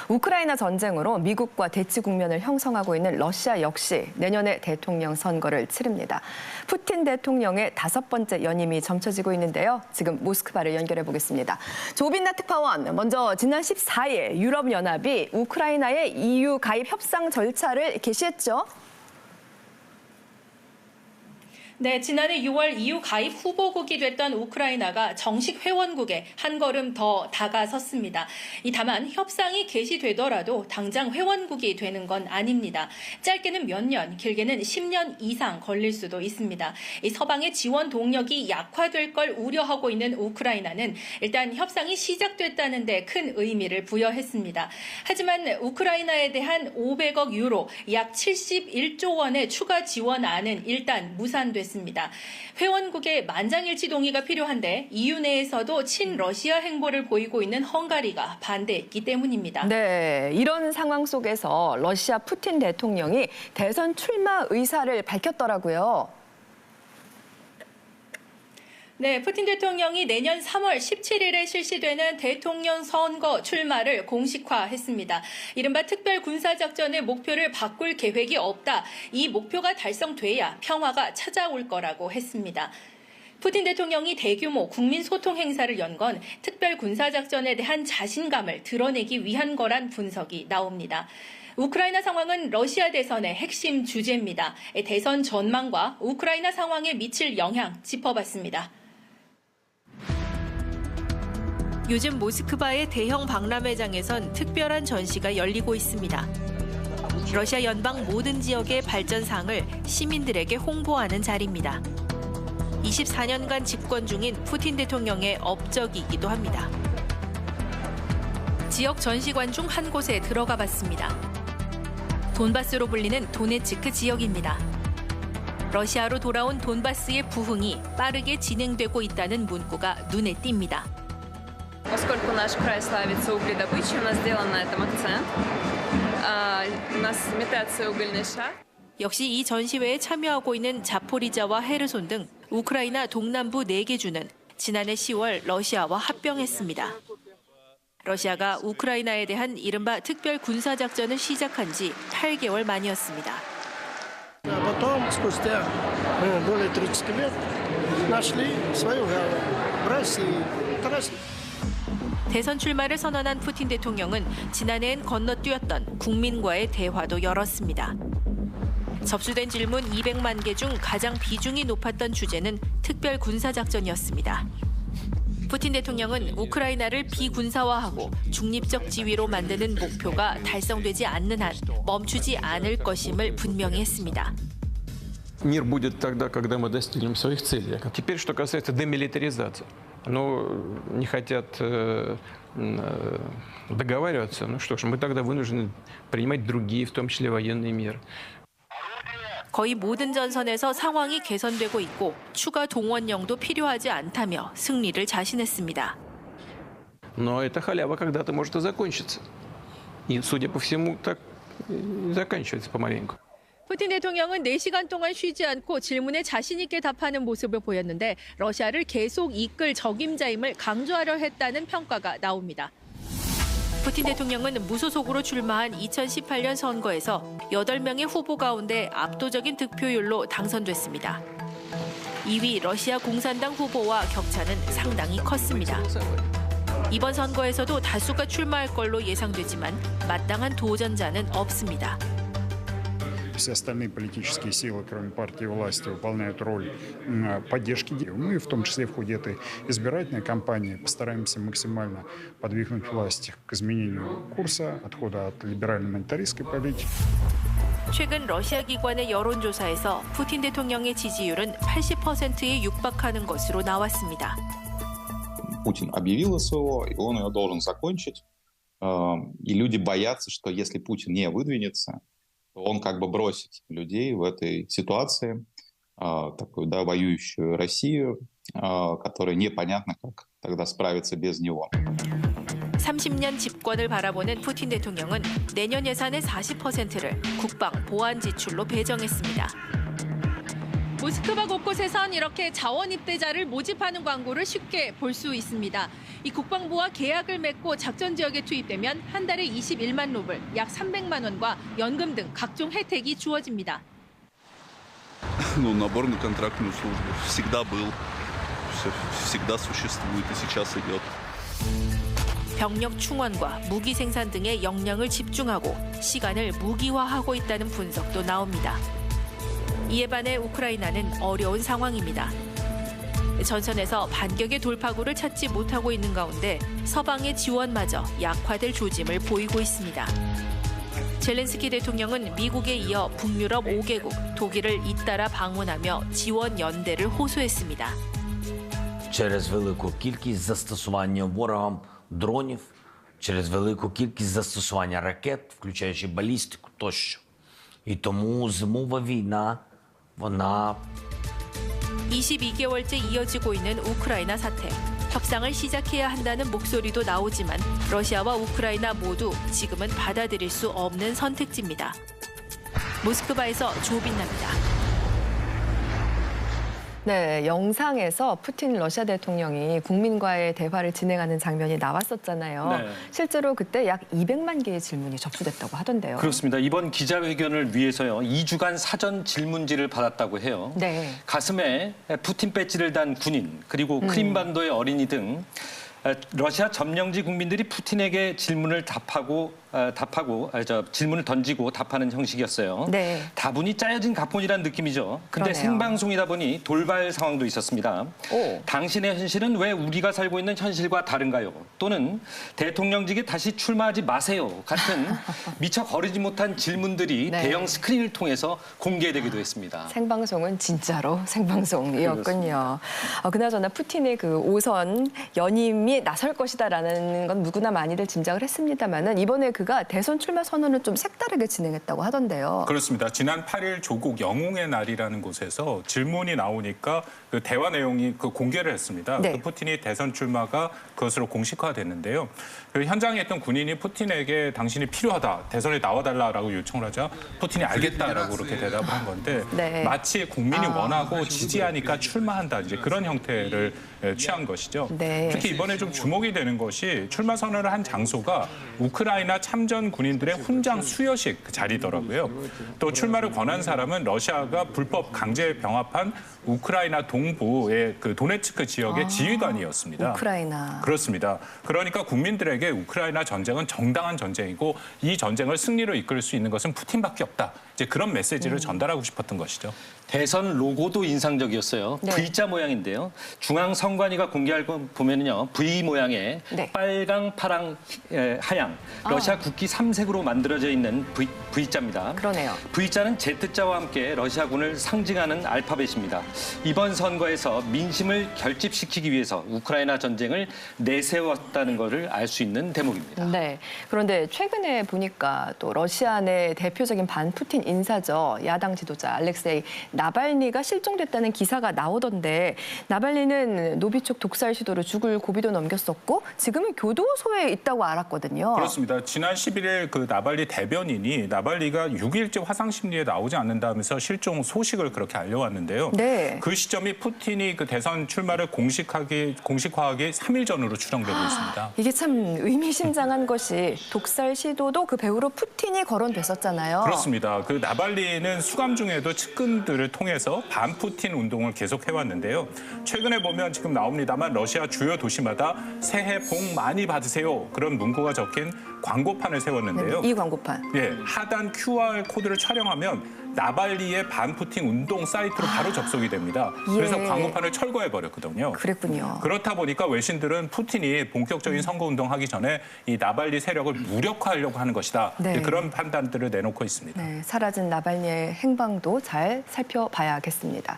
우크라이나 전쟁으로 미국과 대치 국면을 형성하고 있는 러시아 역시 내년에 대통령 선거를 치릅니다. 푸틴 대통령의 5번째 연임이 점쳐지고 있는데요. 지금 모스크바를 연결해 보겠습니다. 조빈나 특파원, 먼저 지난 14일 유럽연합이 우크라이나의 EU 가입 협상 절차를 개시했죠. 네, 지난해 6월 EU 가입 후보국이 됐던 우크라이나가 정식 회원국에 한 걸음 더 다가섰습니다. 다만 협상이 개시되더라도 당장 회원국이 되는 건 아닙니다. 짧게는 몇 년, 길게는 10년 이상 걸릴 수도 있습니다. 서방의 지원 동력이 약화될 걸 우려하고 있는 우크라이나는 일단 협상이 시작됐다는 데 큰 의미를 부여했습니다. 하지만 우크라이나에 대한 500억 유로, 약 71조 원의 추가 지원안은 일단 무산됐습니다. 회원국의 만장일치 동의가 필요한데 EU 내에서도 친러시아 행보를 보이고 있는 헝가리가 반대했기 때문입니다. 네, 이런 상황 속에서 러시아 푸틴 대통령이 대선 출마 의사를 밝혔더라고요. 네, 푸틴 대통령이 내년 3월 17일에 실시되는 대통령 선거 출마를 공식화했습니다. 이른바 특별 군사작전의 목표를 바꿀 계획이 없다. 이 목표가 달성돼야 평화가 찾아올 거라고 했습니다. 푸틴 대통령이 대규모 국민 소통 행사를 연 건 특별 군사작전에 대한 자신감을 드러내기 위한 거란 분석이 나옵니다. 우크라이나 상황은 러시아 대선의 핵심 주제입니다. 대선 전망과 우크라이나 상황에 미칠 영향 짚어봤습니다. 요즘 모스크바의 대형 박람회장에선 특별한 전시가 열리고 있습니다. 러시아 연방 모든 지역의 발전상을 시민들에게 홍보하는 자리입니다. 24년간 집권 중인 푸틴 대통령의 업적이기도 합니다. 지역 전시관 중 한 곳에 들어가 봤습니다. 돈바스로 불리는 도네츠크 지역입니다. 러시아로 돌아온 돈바스의 부흥이 빠르게 진행되고 있다는 문구가 눈에 띕니다. Поскольку наш край славится угледобычей, у нас сделан на этом акцент. У нас имитация угольный шар. 역시 이 전시회에 참여하고 있는 자포리자와 헤르손 등 우크라이나 동남부 4개 주는 지난해 10월 러시아와 합병했습니다. 러시아가 우크라이나에 대한 이른바 특별 군사작전을 시작한 지 8개월 만이었습니다. Потом, спустя более 30 лет, нашли свою голову в России. 대선 출마를 선언한 푸틴 대통령은 지난해엔 건너뛰었던 국민과의 대화도 열었습니다. 접수된 질문 200만 개 중 가장 비중이 높았던 주제는 특별 군사작전이었습니다. 푸틴 대통령은 우크라이나를 비군사화하고 중립적 지위로 만드는 목표가 달성되지 않는 한 멈추지 않을 것임을 분명히 했습니다. Мир будет тогда, когда мы достигнем своих целей. Теперь, что касается демилитаризации. Не хотят договариваться. Что ж, мы тогда вынуждены принимать другие, в том числе военные меры. 거의 모든 전선에서 상황이 개선되고 있고 추가 동원령도 필요하지 않다며 승리를 자신했습니다. Но эта халява когда-то может и закончиться. И, судя по всему, так и заканчивается помаленьку. 푸틴 대통령은 4시간 동안 쉬지 않고 질문에 자신 있게 답하는 모습을 보였는데 러시아를 계속 이끌 적임자임을 강조하려 했다는 평가가 나옵니다. 푸틴 대통령은 무소속으로 출마한 2018년 선거에서 8명의 후보 가운데 압도적인 득표율로 당선됐습니다. 2위 러시아 공산당 후보와 격차는 상당히 컸습니다. 이번 선거에서도 다수가 출마할 걸로 예상되지만 마땅한 도전자는 없습니다. Все остальные политические силы, кроме партии власти, выполняют роль поддержки. Мы, в том числе в ходе этой избирательной кампании, постараемся максимально подвигнуть власть к изменению курса, отхода от либерально-монетаристской политики. 최근 러시아 기관의 여론조사에서 푸틴 대통령의 지지율은 80%에 육박하는 것으로 나왔습니다. Путин объявил СВО, и он ее должен закончить. И люди боятся, что если Путин не выдвинется, он как бы бросит людей в этой ситуации, такую, да, воюющую Россию, которая непонятно, как тогда справиться без него. 30년 집권을 바라보는 푸틴 대통령은 내년 예산의 40%를 국방, 보안 지출로 배정했습니다. 모스크바 곳곳에선 이렇게 자원 입대자를 모집하는 광고를 쉽게 볼 수 있습니다. 이 국방부와 계약을 맺고 작전 지역에 투입되면 한 달에 21만 루블, 약 300만 원과 연금 등 각종 혜택이 주어집니다. Ну, набор на контрактную службу всегда был, всегда существует и сейчас идет. 병력 충원과 무기 생산 등의 역량을 집중하고 시간을 무기화하고 있다는 분석도 나옵니다. 이에 반해 우크라이나는 어려운 상황입니다. 전선에서 반격의 돌파구를 찾지 못하고 있는 가운데 서방의 지원마저 약화될 조짐을 보이고 있습니다. 젤렌스키 대통령은 미국에 이어 북유럽 5개국, 독일을 잇따라 방문하며 지원 연대를 호소했습니다. Через велику кількість застосування ворогом дронів, через велику кількість застосування ракет, включаючи балістику тощо. І тому зимова війна, вона 22개월째 이어지고 있는 우크라이나 사태. 협상을 시작해야 한다는 목소리도 나오지만 러시아와 우크라이나 모두 지금은 받아들일 수 없는 선택지입니다. 모스크바에서 조빈나입니다. 네, 영상에서 푸틴 러시아 대통령이 국민과의 대화를 진행하는 장면이 나왔었잖아요. 네. 실제로 그때 약 200만 개의 질문이 접수됐다고 하던데요. 그렇습니다. 이번 기자회견을 위해서요. 2주간 사전 질문지를 받았다고 해요. 네. 가슴에 푸틴 배지를 단 군인 그리고 크림반도의 어린이 등 러시아 점령지 국민들이 푸틴에게 질문을 질문을 던지고 답하는 형식이었어요. 네. 다분히 짜여진 각본이란 느낌이죠. 근데 그러네요. 생방송이다 보니 돌발 상황도 있었습니다. 오. 당신의 현실은 왜 우리가 살고 있는 현실과 다른가요? 또는 대통령직에 다시 출마하지 마세요. 같은 미처 거르지 못한 질문들이 네. 대형 스크린을 통해서 공개되기도 했습니다. 생방송은 진짜로 생방송이었군요. 그나저나 푸틴의 그 5선 연임이 나설 것이다라는 건 누구나 많이들 짐작을 했습니다만은 이번에 그가 대선 출마 선언을 좀 색다르게 진행했다고 하던데요. 그렇습니다. 지난 8일 조국 영웅의 날이라는 곳에서 질문이 나오니까 그 대화 내용이 공개를 했습니다. 네. 그 푸틴이 대선 출마가 그것으로 공식화됐는데요. 그 현장에 있던 군인이 푸틴에게 당신이 필요하다, 대선에 나와달라라고 요청을 하자 푸틴이 알겠다라고 그렇게 대답을 한 건데 네. 마치 국민이 원하고 지지하니까 출마한다 이제 그런 형태를 취한 것이죠. 네. 특히 이번에 좀 주목이 되는 것이 출마 선언을 한 장소가 우크라이나 참전 군인들의 훈장 수여식 자리더라고요. 또 출마를 권한 사람은 러시아가 불법 강제 병합한 우크라이나 동부의 그 도네츠크 지역의 지휘관이었습니다. 우크라이나. 그렇습니다. 그러니까 국민들에게 우크라이나 전쟁은 정당한 전쟁이고 이 전쟁을 승리로 이끌 수 있는 것은 푸틴밖에 없다. 이제 그런 메시지를 전달하고 싶었던 것이죠. 대선 로고도 인상적이었어요. 네. V자 모양인데요. 중앙 선관위가 공개할 거 보면은요. V 모양의 네. 빨강, 파랑, 하양, 러시아 국기 3색으로 만들어져 있는 V자입니다. 그러네요. V자는 Z자와 함께 러시아군을 상징하는 알파벳입니다. 이번 선거에서 민심을 결집시키기 위해서 우크라이나 전쟁을 내세웠다는 것을 알 수 있는 대목입니다. 네. 그런데 최근에 보니까 또 러시아 내 대표적인 반푸틴 인사죠. 야당 지도자 알렉세이 나발니가 실종됐다는 기사가 나오던데 나발니는 노비촉 독살 시도로 죽을 고비도 넘겼었고 지금은 교도소에 있다고 알았거든요. 그렇습니다. 지난 11일 그 나발리 대변인이 나발리가 6일째 화상심리에 나오지 않는다면서 실종 소식을 그렇게 알려왔는데요. 네. 그 시점이 푸틴이 그 대선 출마를 공식화하기 3일 전으로 추정되고 있습니다. 이게 참 의미심장한 것이 독살 시도도 그 배후로 푸틴이 거론됐었잖아요. 그렇습니다. 그 나발리는 수감 중에도 측근들을 통해서 반푸틴 운동을 계속해왔는데요. 최근에 보면 지금 나옵니다만 러시아 주요 도시마다 새해 복 많이 받으세요. 그런 문구가 적힌 광고판을 세웠는데요. 이 광고판. 예, 하단 QR 코드를 촬영하면 나발리의 반푸틴 운동 사이트로 바로 접속이 됩니다. 그래서 예. 광고판을 철거해버렸거든요. 그랬군요. 그렇다 보니까 외신들은 푸틴이 본격적인 선거운동하기 전에 이 나발리 세력을 무력화하려고 하는 것이다. 네. 그런 판단들을 내놓고 있습니다. 네, 사라진 나발니의 행방도 잘 살펴봐야겠습니다.